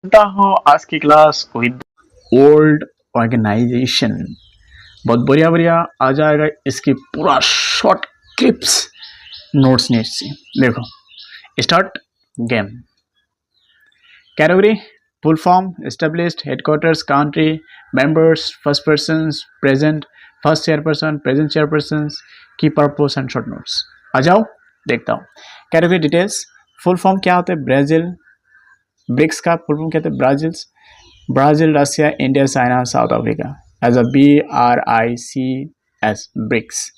करता हूँ आज की क्लास विद ओल्ड ऑर्गेनाइजेशन। बहुत बढ़िया बढ़िया आ जाएगा इसकी पूरा शॉर्ट क्लिप्स नोट्स नेट से। देखो start game. Category full form established headquarters country members first person present first chairperson present chairperson की पर्पस एंड शॉर्ट नोट्स। आ जाओ देखता हूँ। कैटेगरी डिटेल्स फुल फॉर्म क्या होता है ब्राजील ब्रिक्स का फुल फॉर्म कहते हैं Brazil Russia India China South Africa as a BRICS BRICS.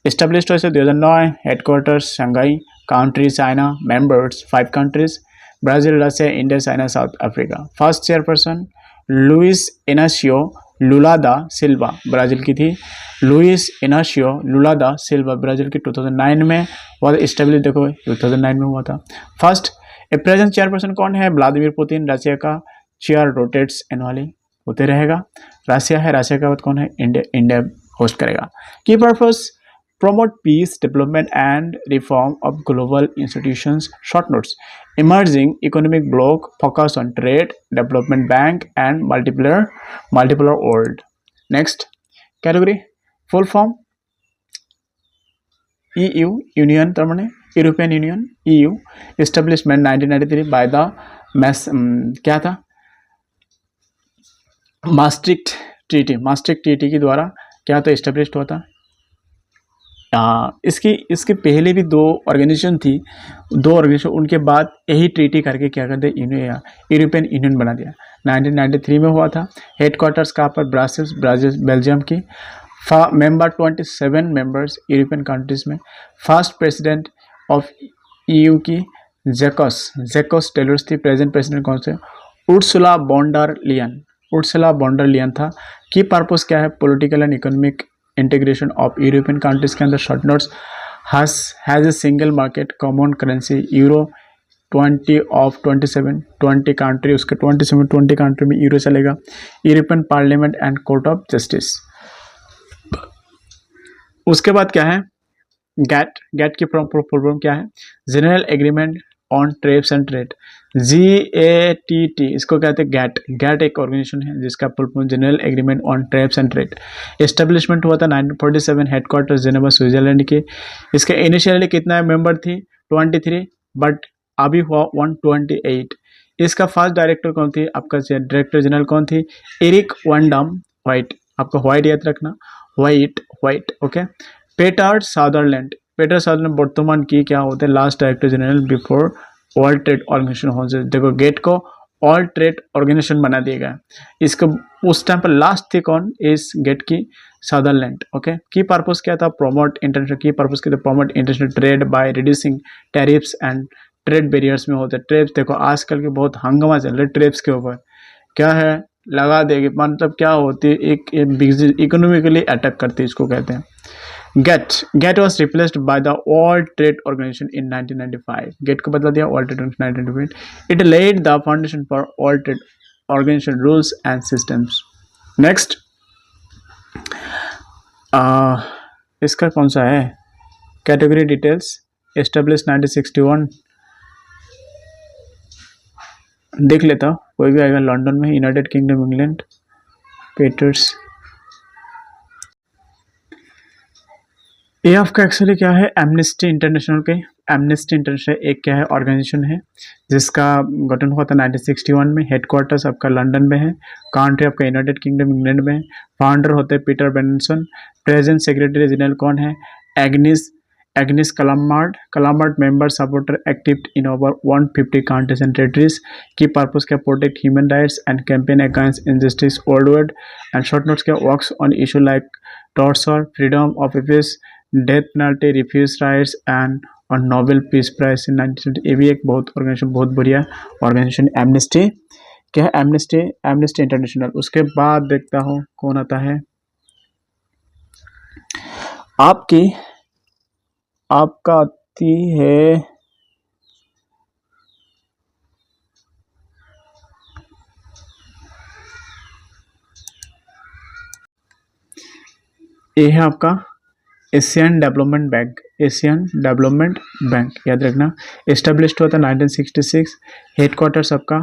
Established হয়েছে 2009 headquarters Shanghai country China members 5 countries Brazil Russia India China South Africa. First chairperson Luiz Inacio Lula da Silva Brazil की थी। Louis Inacio Lula da Silva Brazil की 2009 में हुआ। Establish देखो 2009 में हुआ था। फर्स्ट प्रेजेंट चेयरपर्सन कौन है व्लादिमीर पुतिन। रशिया का चेयर रोटेट्स एनुअली होते रहेगा। रशिया है रशिया का बाद कौन है इंडिया होस्ट करेगा। की purpose promote peace development and reform of global institutions short notes emerging economic bloc focus on trade development bank and multipolar world। next category full form EU union तर माने European union EU establishment 1993 by the क्या था मास्ट्रिक्ट treaty के द्वारा क्या था establish हुआ था। इसके पहले भी दो ऑर्गेनाइजेशन थी उनके बाद यही ट्रीटी करके क्या कर दिया यूरोपियन यूनियन बना दिया। 1993 में हुआ था। हेडक्वार्टर्स कहाँ पर ब्राज़ील बेल्जियम की। मेंबर 27 मेंबर्स यूरोपियन कंट्रीज में। फर्स्ट प्रेसिडेंट ऑफ EU की जैकस टेलर्स थी। प्रेजेंट प्रेसिडेंट कौन से उर्सुला बॉन्डर लियन था। की पर्पस क्या है political and economic integration of European countries के अंदर short notes has a single market common currency euro 20 of 20 country उसके 20 कंट्री में यूरो चलेगा। European parliament and court of justice. उसके बाद क्या है गैट की प्रॉब्लम क्या है general agreement on trades and trade GATT इसको कहते हैं गैट एक ऑर्गेनाइजेशन है जिसका full form general agreement on trades and trade. Establishment हुआ था 1947 हेडक्वार्टर जेनेवा स्विट्जरलैंड के। इसके इनिशियली कितना मेंबर थी 23 बट अभी हुआ 128। इसका फर्स्ट डायरेक्टर कौन थी आपका डायरेक्टर जनरल कौन थी एरिक वैंडम वाइट। आपका व्हाइट याद रखना व्हाइट ओके। पीटर सादरलैंड वर्तमान की क्या होते हैं last director general before world trade organisation हो जाए। देखो गेट को वर्ल्ड ट्रेड ऑर्गेनाइजेशन बना दिया गया। इसको उस टाइम पर लास्ट थी कौन इस गेट की सदरलैंड ओके। की पर्पस क्या था promote international trade by reducing tariffs and trade barriers में होते ट्रेड्स। देखो आजकल के बहुत हंगामा चल रहा है ट्रेड्स के ऊपर क्या है लगा देगी मतलब क्या होती है एक इकोनॉमिकली अटैक करती है इसको कहते हैं। GATT was replaced by the world trade organisation in 1995। GATT को बदला दिया world trade 1995। It led the foundation for world trade organisation rules and systems. Next इसका कौन सा है कैटेगरी डिटेल्स एस्टेब्लिश 1961 देख लेता हूँ कोई भी आएगा लंदन में यूनाइटेड किंगडम इंग्लैंड पीटर्स। ये आपका एक्चुअली क्या है एमनेस्टी इंटरनेशनल एक क्या है ऑर्गेनाइजेशन है जिसका गठन हुआ था 1961 में। हेडक्वार्टर्स आपका लंदन में है। कंट्री आपका यूनाइटेड किंगडम इंग्लैंड में है। फाउंडर होते हैं Peter Benenson. Present secretary general कौन है Agnes Callamard member supporter active in over 150 countries and territories. की पर्पस क्या protect human rights and campaign against injustice world wide. And short notes क्या works on issue like torture freedom of speech death penalty refugee rights and और Nobel Peace Prize in 1970। ये भी एक बहुत बढ़िया organisation amnesty क्या है amnesty international. उसके बाद देखता हूँ कौन आता है आपका आती है ये है आपका एशियन डेवलपमेंट बैंक याद रखना। एस्टेब्लिश्ड हुआ था 1966। हेडक्वार्टर्स आपका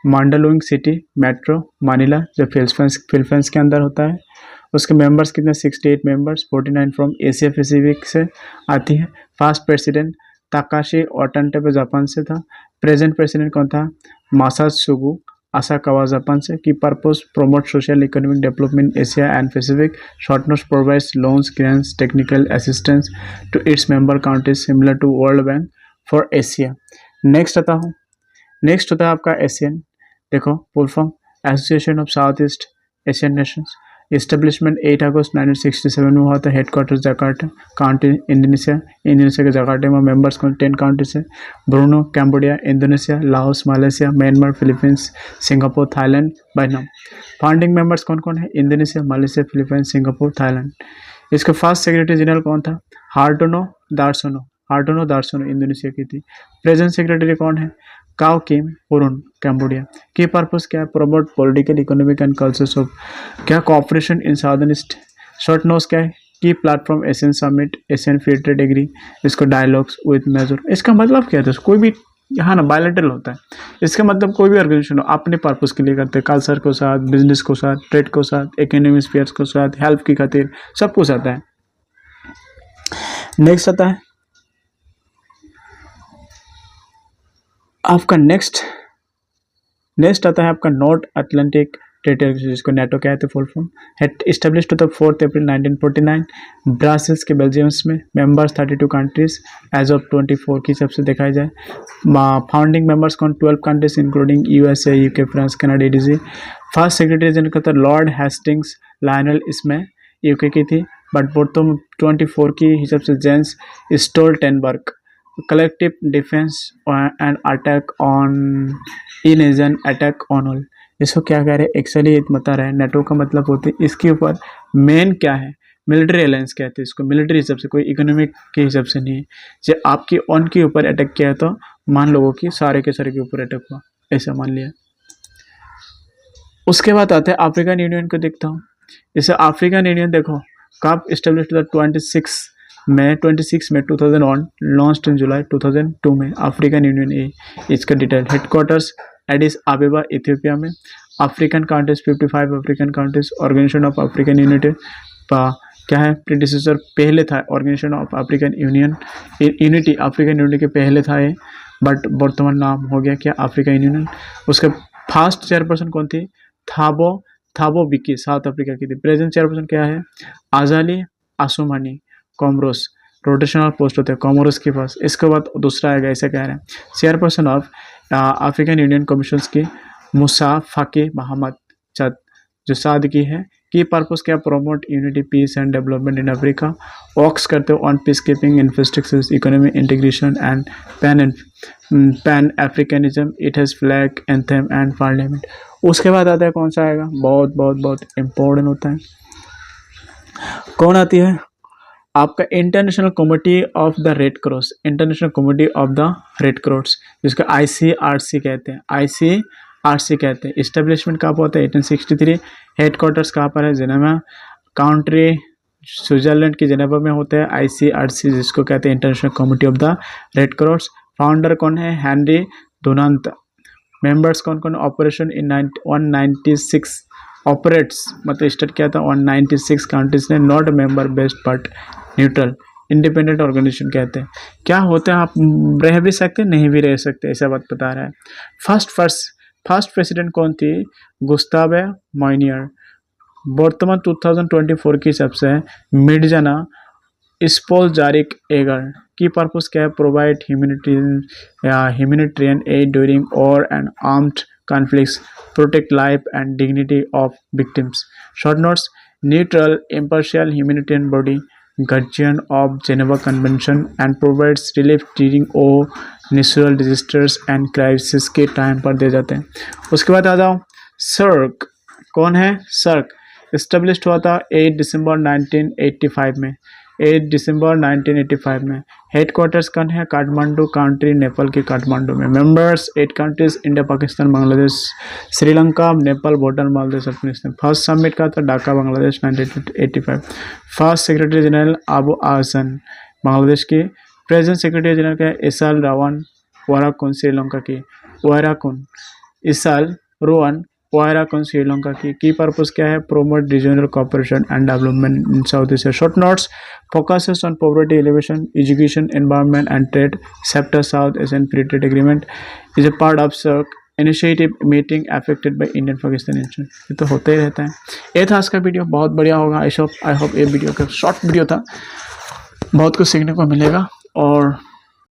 मांडलुंग सिटी मेट्रो मनीला जो फिलीपींस के अंदर होता है। उसके मेंबर्स कितने 68 मेंबर्स, 49 फ्रॉम एशिया पैसिफिक से आती है। फास्ट प्रेसिडेंट ताकाशी वाटानाबे जापान से था। प्रेजेंट प्रेसिडेंट कौन था? मासात्सुगु असाकावा जापान से। की purpose promote social economic development Asia and Pacific. Short notes provides loans grants technical assistance to its member countries similar to world bank for Asia. Next आता हूँ, next होता है आपका ASEAN. देखो full form association of south east Asian nations. Establishment 8 अगस्त 1967 में हुआ था। Headquarters Jakarta country Indonesia, Indonesia के जकार्ता में। मेंबर्स कौन? 10 कंट्रीज है। Brunei, Cambodia, Indonesia, Laos, Malaysia, Myanmar, Philippines, Singapore, Thailand, Vietnam. Founding members कौन कौन है? Indonesia, Malaysia, Philippines, Singapore, Thailand. इसका फर्स्ट सेक्रेटरी जनरल कौन था? हार्टोनो दार्सोनो इंडोनेशिया की थी। प्रेजेंट सेक्रेटरी कौन है? काओ किम पुरुन, कैम्बोडिया। की पर्पस क्या है? Promote political economic and cultures of क्या cooperation in southern east. Short notes क्या है? की platform Asian summit, Asian free trade agree, इसको डायलॉग्स विद मेजर। इसका मतलब क्या है? कोई भी यहाँ ना बायलैटरल होता है। इसका मतलब कोई भी ऑर्गेनाइजेशन हो अपने पर्पस के लिए करते हैं, कल्चर को साथ, बिजनेस को साथ, ट्रेड को साथ, इकोनॉमिक स्फीयर्स को साथ, हेल्प की खातिर, सब कुछ आता है। नेक्स्ट आता है आपका नेक्स्ट आता है आपका नॉर्थ अटलांटिक टेरिटरी, जिसको नेटो कहते हैं फुल फॉर्म। हेड इस्टेब्लिश्ड होता है 4 अप्रैल 1949 ब्रासिल्स के बेल्जियम्स में। मेंबर्स 32 कंट्रीज एज ऑफ 24 की हिसाब से देखा जाए। फाउंडिंग मेंबर्स कौन? 12 countries including USA, UK, France, Canada, ADC. First secretary general का था लॉर्ड हेस्टिंग्स लायनल, इसमें यूके की थी, बट बोर्तम 24 की हिसाब से Jens Stoltenberg. Collective defence and attack on in is an attack on all. इसको क्या कह रहे हैं? एक्चुअली ये बता रहे हैं नेटो का मतलब होती है इसके ऊपर मेन क्या है? मिलिट्री अलायंस कहते हैं इसको, मिलिट्री हिसाब से, कोई इकोनॉमिक के हिसाब से नहीं है। जब आपकी ऑन के ऊपर अटैक किया तो मान लोगों की सारे के सारे के ऊपर अटैक हुआ, ऐसा मान लिया। उसके बाद आते हैं अफ्रीकन यूनियन को देखता हूँ। जैसे अफ्रीकन यूनियन देखो कब इस्टेब्लिश हुआ? 26 में 2001 लॉन्च्ड इन जुलाई 2002 में। अफ्रीकन यूनियन ए इसका detail. Headquarters Addis Ababa Ethiopia में। African countries 55 African countries. Organisation of African unity क्या है? प्रीडिसेसर पहले था organisation of African unity, African unity के पहले था ये, बट वर्तमान नाम हो गया क्या? African union. उसके फर्स्ट चेयरपर्सन कौन थी? थाबो बिकी, साउथ अफ्रीका की थी। प्रेजेंट चेयरपर्सन क्या है? आजाली आसुमानी, कॉमरोस। रोटेशनल पोस्ट होते हैं कॉमरोस के पास। इसके बाद दूसरा आएगा, ऐसे कह रहे हैं chairperson of African union commission की मूसा फाकी मोहम्मद चद, जो साद की है। की पर्पस क्या? Promote unity, peace and development in Africa. Works करते हो on peace keeping, infrastructure, economic integration and pan Africanism. It has flag, anthem and parliament. उसके बाद आता है कौन सा आएगा? बहुत बहुत बहुत इम्पोर्टेंट होता है। कौन आती है? आपका international committee of the red cross, international committee of the red cross, जिसको ICRC कहते हैं, ICRC कहते हैं। इस्टेब्लिशमेंट कहाँ पर होता है? 1863। हेडक्वार्टर्स कहाँ पर है? जेनेवा कंट्री, स्विट्जरलैंड की जेनेवा में होता है ICRC, जिसको कहते हैं international committee of the red cross. Founder कौन है? Henri Dunant. मेंबर्स कौन कौन? ऑपरेशन इन 196 ऑपरेट्स, मतलब स्टार्ट किया था 196 कंट्रीज ने। Not member based but neutral, independent organisation कहते हैं। क्या होते हैं? आप रह भी सकते नहीं भी रह सकते, ऐसा बात बता रहा है। फर्स्ट प्रेसिडेंट कौन थी? गुस्तावे मोइनियर। वर्तमान 2024 के हिसाब से मिर्जाना स्पोलजारिक एगर। की पर्पस क्या है? Provide humanitarian add during war and armed conflicts, protect life and dignity of victims. Short notes: neutral, impartial humanitarian body, guardian of Geneva Convention and provides relief during all natural disasters and crisis के time पर दे जाते हैं। उसके बाद आ जाओ सर्क। कौन है? सर्क establish हुआ था 8 दिसंबर 1985 में। 8 दिसंबर 1985 में। हेडक्वार्टर्स कौन है? काठमांडू कंट्री, नेपाल के काठमांडू में। Members 8 countries, India, Pakistan, Bangladesh, Sri Lanka, Nepal, Bhutan, Maldives, Afghanistan. First summit का था Dhaka, Bangladesh 1985। First secretary general Abu आसन, बांग्लादेश की। प्रेजेंट सेक्रेटरी जनरल का एसाल रावन वाराकुन, श्रीलंका की। वाराकुन इस साल रोहन पोयरा कौन श्रीलंका की पर्पस क्या है? Promote regional cooperation and development in south Asia. Short notes focuses on poverty alleviation, education, environment and trade. SAFTA south Asian free trade agreement is a part of SAARC initiative meeting affected by Indian Pakistan. ये तो होता ही रहता है। ये था आज का video, बहुत बढ़िया होगा। आई होप ये वीडियो का शॉर्ट वीडियो था, बहुत कुछ सीखने को मिलेगा। और